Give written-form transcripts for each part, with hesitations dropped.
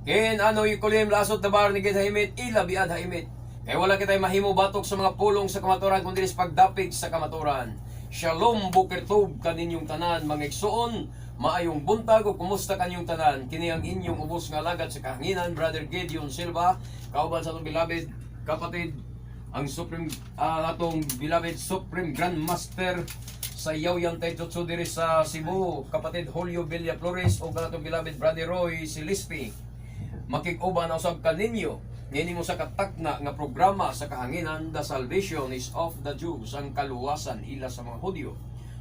Ken ano ikulim lasot na bar ni himit ilabiad himit. Kay wala kitay mahimo batok sa mga pulong sa kamaturan kundi sa pagdapig sa kamaturan. Shalom bukertub kaninyong tanan mga igsoon, maayong buntag ug kumusta kaninyong tanan? Kini ang inyong ubos nga alagad sa kahanginan, Brother Gideon Silva, kauban sa atong beloved kapatid, ang supreme atong beloved Supreme Grandmaster sa Yawyang Taijutsu diri sa Cebu, kapatid Julio Villa Flores o atong beloved Brother Roy Silispi. Makig-uban na usab kaninyo nini mo sa katakna nga programa sa kahanginan, The Salvation is of the Jews, ang kaluwasan ila sa mga Hudyo.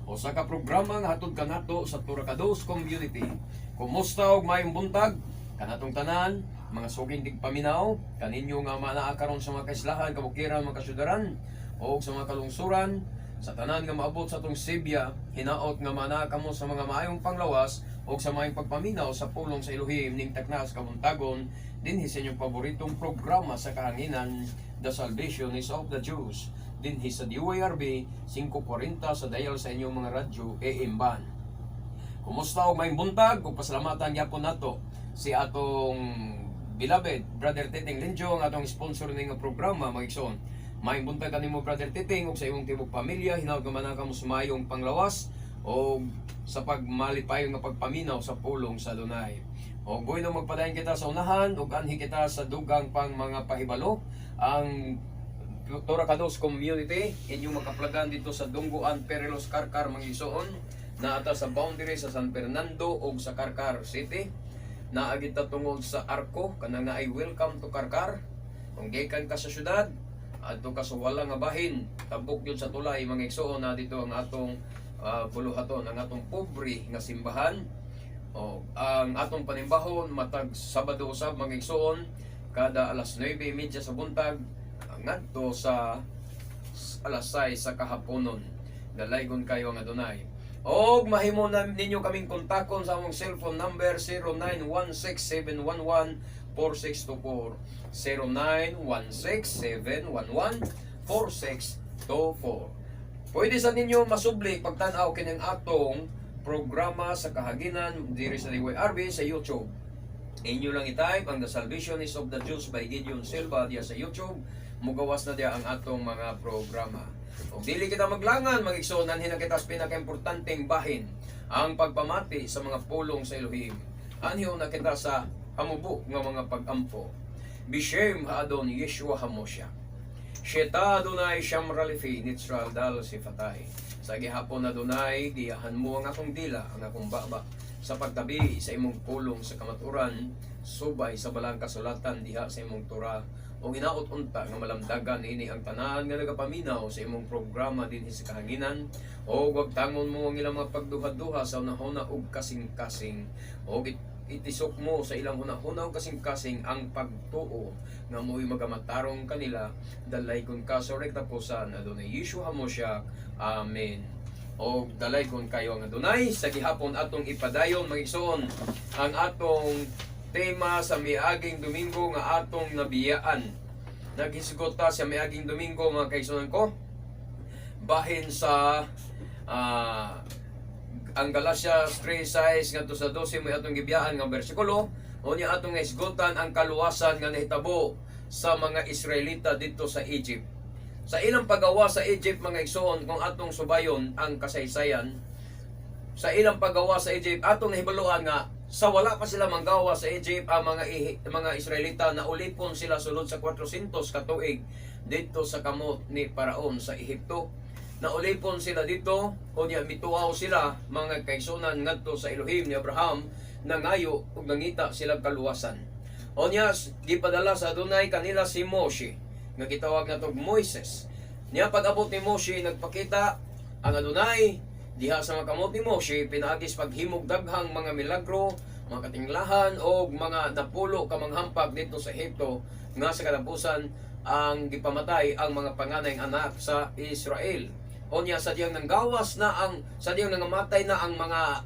O sa kaprograma nga hatod kanato sa Turakados Community. Kumusta og maayong buntag kanatong tanan, mga suging tigpaminaw kaninyo nga manaa karon sa mga kaislahan, kabukiran, mga kasyudaran o sa mga kalungsuran, sa tanan nga maabot sa atong Sibya, hinaot nga manaa kamo sa mga maayong panglawas o sa maayong pagpaminaw sa pulong sa Elohim ning takna sa kabuntagon dinhi sa inyong paboritong programa sa kahanginan, The Salvation is of the Jews, dinhi sa DYRB 540 sa dial sa inyong mga radyo AM-ban. Kumusta og maayong buntag ug pasalamatan gyapon nato si atong beloved Brother Titing Linjo, ang atong sponsor ning programa mga igsoon. Maayong buntag kanimo Brother Titing ug sa imong tibok pamilya, hinaut nga manang kamo sumayong panglawas o sa pagmalipayong nga pagpaminaw sa pulong sa Adonai. O buhay nang magpadayon kita sa unahan ug anhi kita sa dugang pang mga pahibalo ang Turakados Community inyong makaplagan dito sa Dungguan, Perelos, Carcar, mga igsoon, na ata sa boundary sa San Fernando ug sa Carcar City. Naagid ta tungod sa Arco kanang na ay welcome to Carcar. Kung gikan ka sa syudad adto ka sa wala nga bahin, tabok yun sa tulay mga igsoon, na dito ang atong buluhaton, ang atong pobre nga simbahan. O ang atong panimbahon matag Sabado usab mga igsoon, kada alas 9:30 sa buntag ngadto sa alas 6 sa kahaponon. Dalaygon kayo ang Adonai. Og mahimo na ninyo kaming kontakon sa among cellphone number 0916-711-4624, 0916-711-4624. Pwede sa ninyo masubli pagtan-aw kining atong programa sa kahaginan diri sa DYRB sa YouTube. Inyo lang i-type ang The Salvation is of the Jews by Gideon Silva diya sa YouTube. Mugawas na diya ang atong mga programa. Kung dili kita maglangan, mag-igsoon, hina kita sa pinaka-importanteng bahin, ang pagpamati sa mga pulong sa Elohim. Anhiyo na kita sa hamubo nga mga pag-ampo. Bishem haadon Yeshua Hamosha. Sheta Adonai Shamralifi Nitzral Dal Sifatay. Sa gihapon na Adonai, giyahan mo ang akong dila, ang akong baba, sa pagtabi sa imong pulong sa kamaturan, subay sa balang kasulatan diha sa imong Torah, o hinaot unta nga malamdagan ini ang tanan nga nagapaminaw sa imong programa dinhi sa kahanginan, o wag tangon mo ang ilang mga pagduha-duha sa unahuna ug kasing-kasing, o itisok mo sa ilang hunahuna ug kasing-kasing ang pagtuo nga mo'y magamatarong kanila, dalay kun ka sa rektapusan Adonai Yeshua Hamoshiach. Amen. O dalay kun kayo ang Adonai sa gihapon atong ipadayon mga igsoon ang atong tema sa miaging Domingo nga atong nabiyaan. Naghisgot ta sa miaging Domingo mga kaigsoon ko bahin sa ang Galatians 3:6 ngadto sa 12 may atong gibiyaan nga bersikulo, unya atong isgotan ang kaluwasan nga nahitabo sa mga Israelita dito sa Egypt. Sa ilang paggawa sa Egypt mga igsoon, kung atong subayon ang kasaysayan sa ilang paggawa sa Egypt, atong nahibaluan nga sa wala pa sila manggawa sa Egypt ang mga Israelita, na ulipon sila sulod sa 400 ka tuig dito sa kamot ni Paraon sa Ehipto. Naulipon sila dito, unya mituaw sila mga kaigsunan ngadto sa Elohim ni Abraham, nangayo ug nangita sila kaluwasan. Unya gipadala sa Adonai kanila si Moshe, nga gitawag natog Moises. Niya pag-abot ni Moshe, nagpakita ang Adonai diha sa mga kamot ni Moshe, pinaagis paghimog daghang mga milagro, mga katinglahan o mga napulo ka manghampag dito sa Ehipto, nga sa katapusan ang gipamatay ang mga panganay anak sa Israel. Onya sa diyang nanggawas na sa diyang nangamatay na ang mga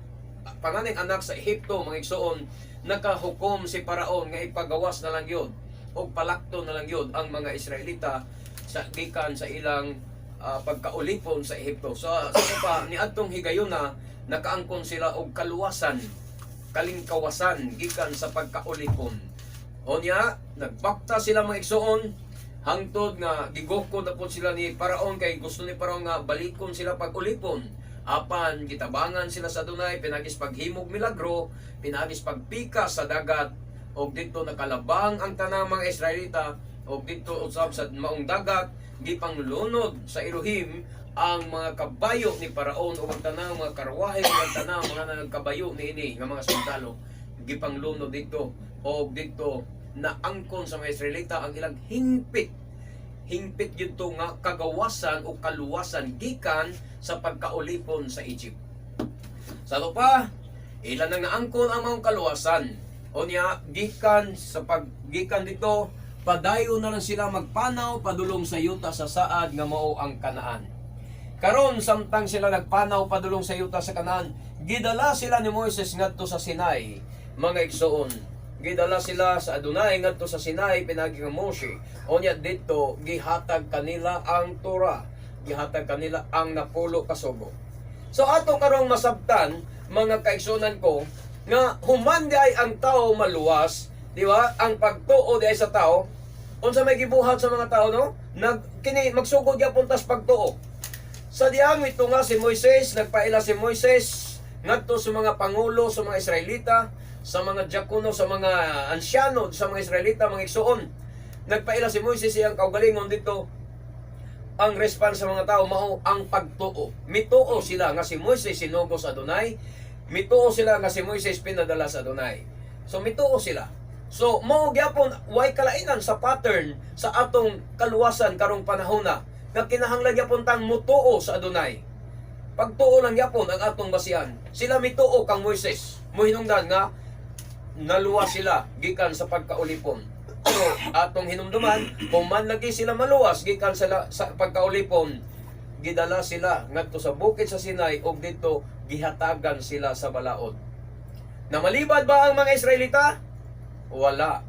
panganay anak sa Ehipto mga igsoon, nakahukom si Paraon nga ipagawas na lang yun o palakto na lang yun ang mga Israelita sa gikan sa ilang pagkaulipon sa Ehipto. So pa ni adtong higayon na nakaangkon sila og kaluwasan, kalingkawasan gikan sa pagkaulipon. Onya, nagbakta sila mga igsoon hangtod nga gigoko dapat sila ni Paraon kay gusto ni Paraon nga balikon sila pag-ulipon. Apan gitabangan sila sa Adunay, pinagis paghimog milagro, pinagis pagpika sa dagat, og dito nakalabang ang tanang mga Israelita, og dito usab sa maong dagat gipanglunod sa Elohim ang mga kabayo ni Paraon o ang tanang mga karwahe ang tanang mga nagkabayo niini nga mga sundalo gipanglunod dito og dito na angkon sa mga Israelita ang ilang hingpit yun to nga kagawasan o kaluwasan gikan sa pagkaulipon sa Egypt. Sa lupa, ilan nang naangkon ang mga kaluwasan. O niya, gikan dito, padayon na lang sila magpanaw, padulong sa yuta sa saad nga mao ang Kanaan. Karon samtang sila nagpanaw padulong sa yuta sa Kanaan, gidala sila ni Moises ngadto sa Sinai, mga igsoon. Gidala sila sa Adunay ngadto sa Sinai pinagi nga Moshe. Onya dito gihatag kanila ang Torah, gihatag kanila ang napulo ka sugo. So ato karong masabtan mga kaigsunan ko nga human di ay ang tao maluwas, di ba? Ang pagtuo di ay sa tao. Unsa may gibuhat sa mga tao no? Kini magsugod gyapon tas pagtuo. Sa diyang ito nga si Moises, nagpaila si Moises ngadto sa mga pangulo sa mga Israelita, sa mga diakono, sa mga ansyano, sa mga Israelita, mga igsoon. Nagpaila si Moises iyang kaugalingon dito. Ang response sa mga tao mao ang pagtuo. Mituo sila nga si Moises sinugo sa Adonai. Mituo sila nga si Moises pinadala sa Adonai. So mituo sila. So mao gyapon way kalainan sa pattern sa atong kaluwasan karong panahona nga kinahanglan gyapon tang mutuo sa Adonai. Pagtuo lang gyapon ang atong basihan. Sila mituo kang Moises. Mohinungdan nga naluwas sila gikan sa pagkaulipon. So, atong hinumduman, kung man lagi sila maluwas gikan sa pagkaulipon, gidala sila ngadto sa bukid sa Sinai ug dito gihatagan sila sa balaod. Namalibad ba ang mga Israelita? Wala.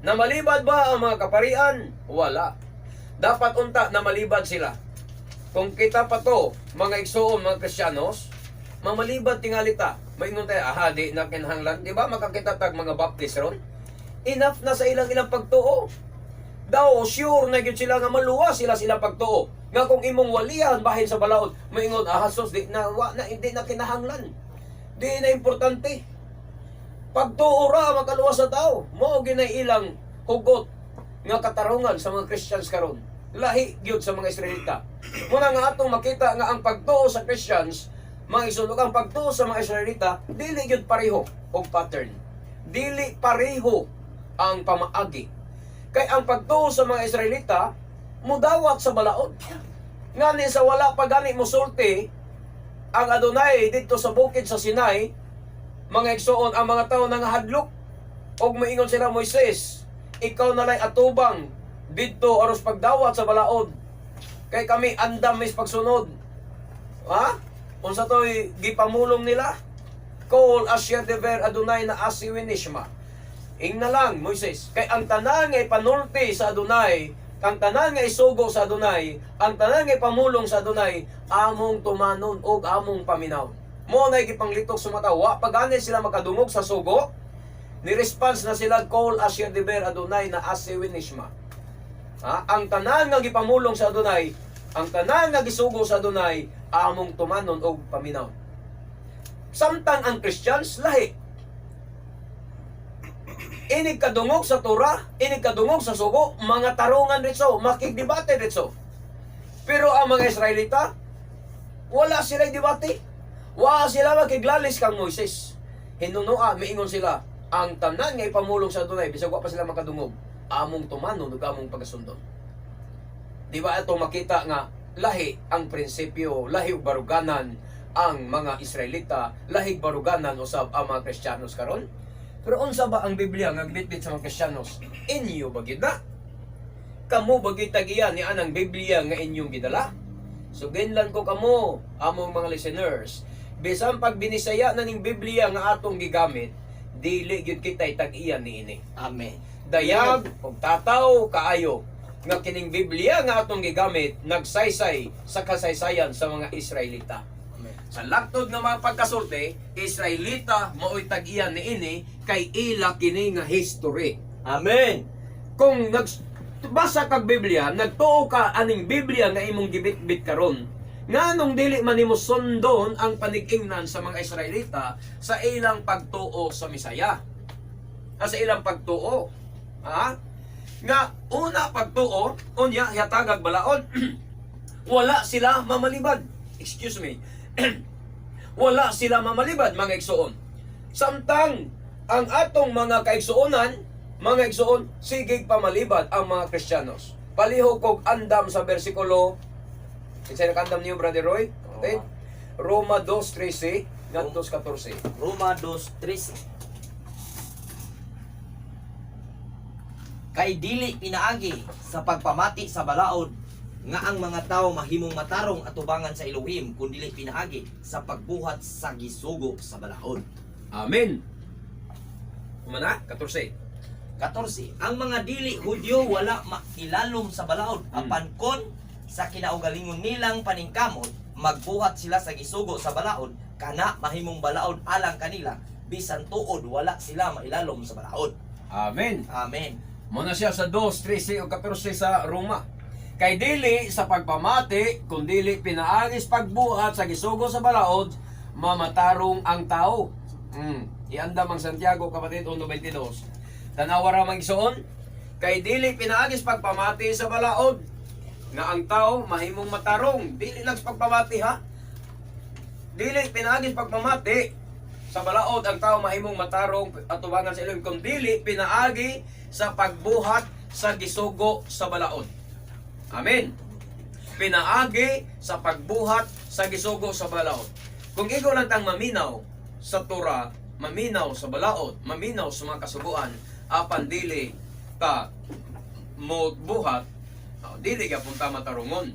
Namalibad ba ang mga kaparian? Wala. Dapat unta namalibad sila. Kung kita pa to, mga igsoon, mga Kristiyanos, mamalibad tingalita. Maingon tayo, di na kinahanglan. Di ba makakita tag mga baptist ron? Enough na sa ilang pagtuo. Daw, sure na yun sila nga maluwas sila pagtuo. Nga kung imong walihan bahin sa balaod, maingon, sos, hindi na kinahanglan. Di na importante. Pagtuo ra, makaluwas sa tao. Mao ginay ilang hugot nga katarungan sa mga Christians karon. Lahi gyud sa mga Israelita. Muna nga atong makita nga ang pagtuo sa Christians, mga isulog ang pagtuo sa mga Israelita, dili yun pareho og pattern. Dili pareho ang pamaagi. Kay ang pagtuo sa mga Israelita, mudawat sa balaod. Ngani sa wala pa gani musulti, ang Adonai dito sa bukid sa Sinai, mga igsoon, ang mga tao nang hadlok, og moingon sila, Moises, ikaw na lang atubang dito aros pagdawat sa balaod. Kay kami andam mis pagsunod. Ha? Unsa to'y gipamulong nila? Kol asya dever Adonai na asiwin nishma. Ing na lang, Moises. Kay ang tanan nga ipanulti sa Adonai, ang tanan nga isugo sa Adonai, ang tanan nga ipamulong sa Adonai, among tumanon o among paminaw. Mo na ikipanglitok sa mata. Wa pagani sila makadungog sa sugo, ni-response na sila, Kol asya dever Adonai na asiwin nishma. Ha? Ang tanan nga gipamulong sa Adonai, ang tanan nga gisugo sa Adonai, among tumanon o paminaw. Samtang ang Christians, lahi. Inig kadungog sa Torah, inig kadungog sa sugo, mga tarungan ritso, makikdebate ritso. Pero ang mga Israelita, wala sila debate. Wala sila makiglalis kang Moises. Hinunua, miingon sila, ang tanan nga ipamulong sa Adonai, bisag wa pa sila makadungog, among tumanon o among pagkasundon. Di ba ito makita nga, lahi ang prinsipyo, lahi baruganan ang mga Israelita, lahi baruganan usab ang mga Kristiyanos karon. Pero unsa ba ang Biblia nga gilitbit sa mga Kristiyanos? Inyo ba gid na? Kamo ba gid tagiyan ni anang Biblia nga inyong gidala? So ginlan ko kamo among mga listeners, bisan pag binisaya na ning Biblia nga atong gigamit, dili gyud kitay tag-iyan niini. Amen. Dayag ug tataw kaayo nga kining Biblia nga atong gigamit nagsaysay sa kasaysayan sa mga Israelita. Amen. Sa laktod nga mga pagkasulti, Israelita maoy tag-iyan niini kay ila kini nga history. Amen. Kung nagbasa kag Biblia, nagtuo ka aning Biblia nga imong gibit-bit karon, nganong dili man nimo sundon ang panig-ingnan sa mga Israelita sa ilang pagtuo sa Misaya? Sa ilang pagtuo, ha? Nga una pagtuo, unya yatagag balaod. Wala sila mamalibad. Excuse me. Wala sila mamalibad, mga igsoon. Samtang ang atong mga kaigsuonan, mga igsoon, sigig pamalibad ang mga Kristiyanos. Palihog kog andam sa bersikulo. Isa nakandam niyo, Brother Roy? Okay? Roma 2:13 ngadto sa 14. Roma 2:13. Kay dili pinaagi sa pagpamati sa balaod nga ang mga tao mahimong matarong atubangan sa Elohim kun dili pinaagi sa pagbuhat sa gisugo sa balaod. Amen. Kumana, 14. 14. Ang mga dili Hudyo wala mailalom sa balaod apan kon sa kinaugalingon nilang paningkamot magbuhat sila sa gisugo sa balaod kana mahimong balaod alang kanila bisan tuod wala sila mailalom sa balaod. Amen. Amen. Muna siya sa 2:13 o 14 sa Roma. Kay dili sa pagpamati, kung dili pinaagis pagbuhat sa gisugo sa balaod, mamatarong ang tao. Iandam ang Santiago, kapatid, 1:22. Tanawa ra mang igsoon, kay dili pinaagis pagpamati sa balaod, nga ang tao mahimong matarong. Dili lang sa pagpamati, ha? Dili pinaagis pagpamati sa balaod, ang tao mahimong matarong atubangan sa Elohim, kung dili pinaagi sa pagbuhat sa gisugo sa balaod. Amen. Pinaagi sa pagbuhat sa gisugo sa balaod. Kung ikaw lang tang maminaw sa Torah, maminaw sa balaod, maminaw sa mga kasuguan, apan dili ka mo buhat, dili gyapon ta matarungon.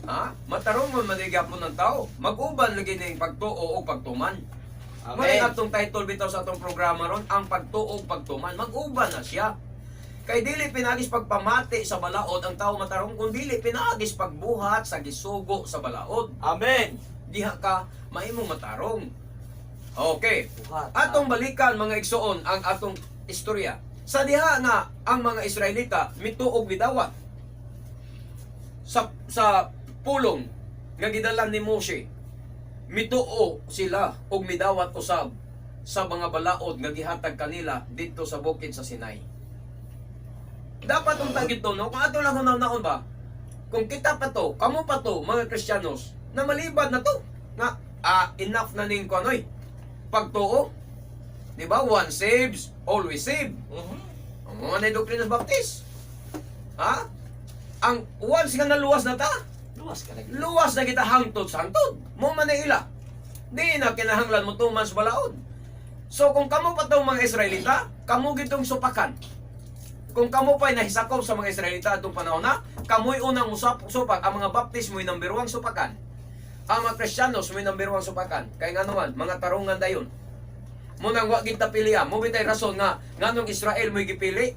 Ha? Matarungon man gyapon ng tao. Mag-uban lagi ning pagtuo o pagtuman. May atong title bitaw sa atong programa ron, ang pagtuo o pagtuman. Mag-uban na siya. Kay dili pinagis pagpamati sa balaod ang tao matarong, kung dili pinagis pagbuhat sa gisugo sa balaod. Amen. Diha ka mahimong matarong. Okay. Buhat. Atong balikan mga igsoon ang atong istorya. Sa diha nga ang mga Israelita mituog bidawat sa pulong nga gidalan ni Moshe. Mituo sila og midawat usab sa mga balaod nga gihatag kanila dito sa bukid sa Sinai. Dapat untang gito, no? Kung ato lang hunaw-naon ba, kung kita pa to, kamo pa to, mga Kristiyanos, na malibad na to, nga enough na ning kunoy pagtuo. Di ba? One saves, always save. Ang mga na doktrina Baptist. Ha? Ang once nga naluwas na ta, luwas na kita hangtod sa hangtod. Mo man na ila. Di na kinahanglan mo tuman sa balaod. So kung kamo pa itong mga Israelita, kamo gitong supakan. Kung kamo pa'y nahisakop sa mga Israelita itong panahon na, kamo'y unang supak. Ang mga Baptist mo'y number 1 supakan. Ang mga Kristiyanos mo'y number 1 supakan. Kaya nga naman, mga tarungan dayon. Munang wa kita piliya. Mo bitay rason nga nganong Israel mo'y gipili.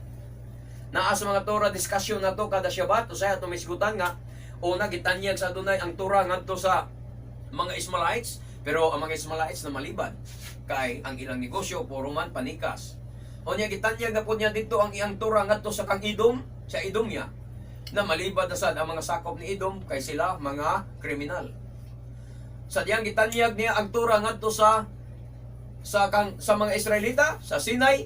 Naa sa mga Torah discussion na to kada Shabbat, usay ato misgutan nga una gitanyag sa Adonai ang Torah ngadto sa mga Ismaelites, pero ang mga Ismaelites na malibad kay ang ilang negosyo puro man panikas. Unya gitanyag na po niya dito ang iyang Torah ngadto sa kang Edom, sa Edomya, na malibad na sad ang mga sakop ni Edom kay sila mga kriminal. Sa diyang gitanyag niya ang Torah ngadto sa mga Israelita sa Sinai.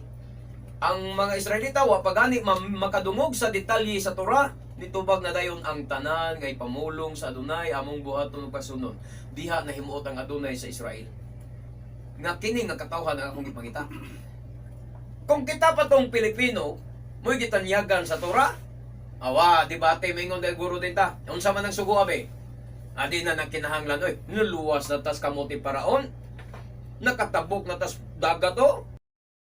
Ang mga Israelita wa pagani makadungog sa detalye sa Torah, nitubag na dayon ang tanan ngay pamulong sa Adonai among buhaton ug pasunod. Diha nahimuot ang Adonai sa Israel. Nga kini nga katawhan ang akong gipangita. Kung kita pa tong Pilipino, mo'y gitanyagan sa Torah, awa, debate mingon del guro din ta. Unsa man ang sugo abe? Adi na nagkinahanglan, oy, nuluwas na tas kamote paraon, nakatabok na tas dagat o,